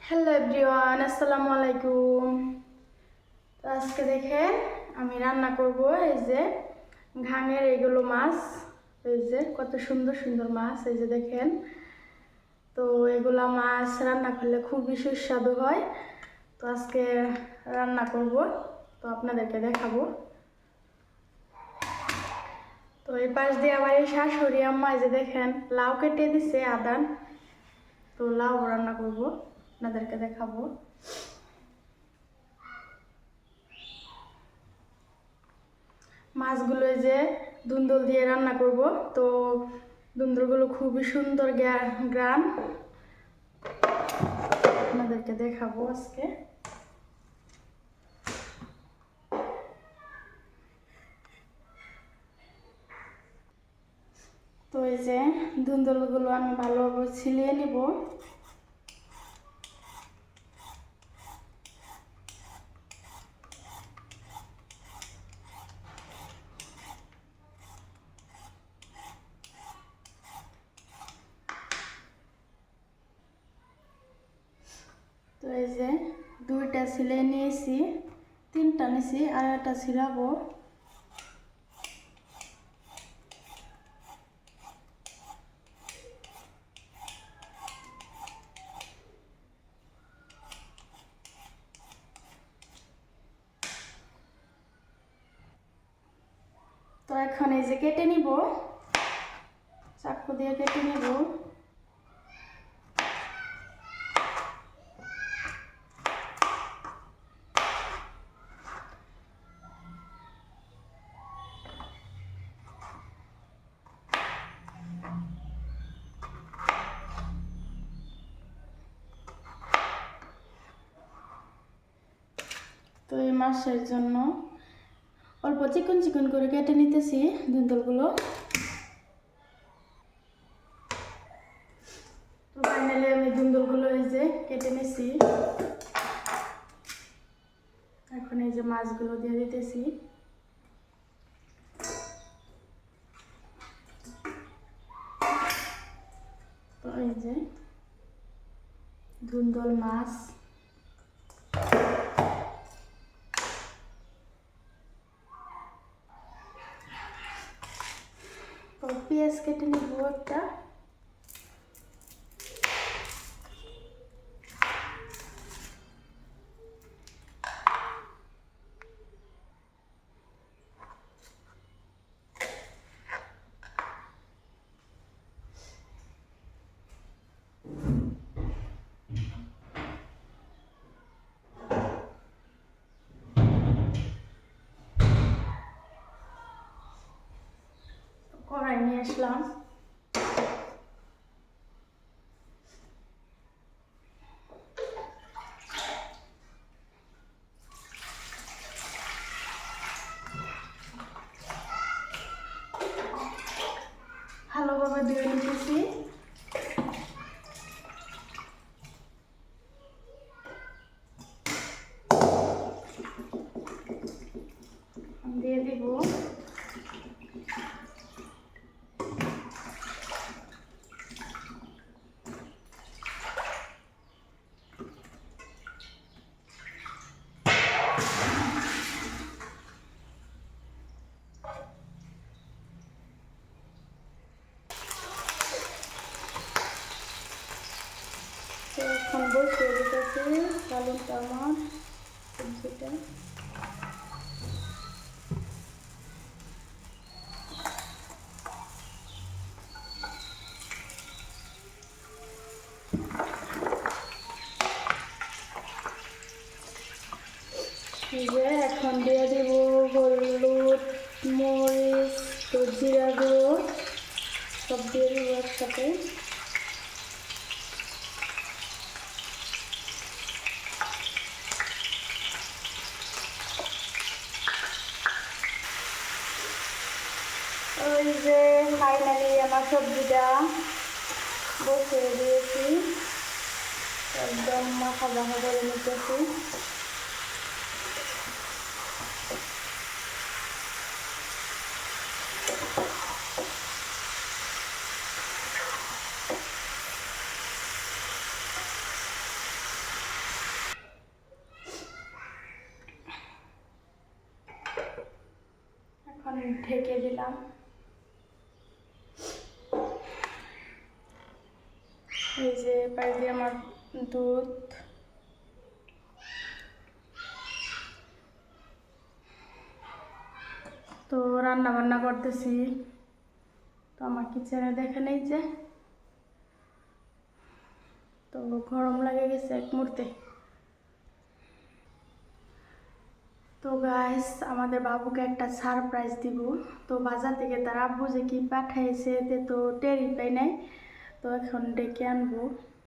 Hello everyone, আসসালামু আলাইকুম। তো আজকে দেখেন আমি রান্না করব এই যে ঘাঙের এগুলো মাছ। এই যে কত সুন্দর সুন্দর মাছ, এই যে দেখেন। তো এগুলা মাছ রান্না করলে খুবই সুস্বাদু হয়। তো আজকে রান্না করব, তো আপনাদেরকে দেখাবো। তো এই পাশ দিয়ে আবার এই শাশুড়ি আম্মা এই যে দেখেন লাউ কেটে দিছে আদান। তো লাউ রান্না করব, আপনাদেরকে দেখাবো। মাছগুলো যে ধুন্দুল দিয়ে রান্না করব। তো ধুন্দুলগুলো খুবই সুন্দর গ্রান, আপনাদেরকে দেখাবো আজকে। তো এই যে ধুন্দুলগুলো আমি ভালোভাবে ছিলিয়ে নিব। তো এই যে দুইটা ছিলে নিয়েছি, তিনটা নিয়েছি, আর একটা ছিলাবো। তো এখন এই যে কেটে নিব, চাকু দিয়ে কেটে নিব। তো এই মাছের জন্য অল্প চিকন চিকন করে কেটে নিতেছি ধুন্দুলগুলো। তো ফাইনালি আমি ধুন্দুলগুলো এই যে কেটে নিছি। এখন এই যে মাছগুলো দিয়ে দিতেছি। তো এই যে ধুন্দুল মাছ। তো পেঁয়াজ কেটে নিব একটা। কড়াই নিয়ে আসলাম। ভালোভাবে ধুয়ে নিতেছি। দিয়ে দিব এখন বসিয়ে দিতেছি পালংটা আমার সবজিটা। এখন দিয়ে দিব হলুদ, মরিচ, তো জিরা গুঁড়ো সব দিয়ে দিব একসাথে। ওই যে ফাইনালি আমার সবজিটা বসিয়ে দিয়েছি, একদম মাখা মাখা করে নিতেছি। ঢেকে দিলাম। এই যে পাই দিয়ে আমার দুধ, তো রান্না বান্না করতেছি। তো আমার কিচেনে দেখে নেই যে, তো গরম লাগে গেছে এক মুহূর্তে। তো গাইস, আমাদের বাবুকে একটা সারপ্রাইজ দিব। তো বাজার থেকে তার আব্বু যে কি পাঠাইছে এতে তো টেরই পাই নাই, তো এখন ডেকে আনবো।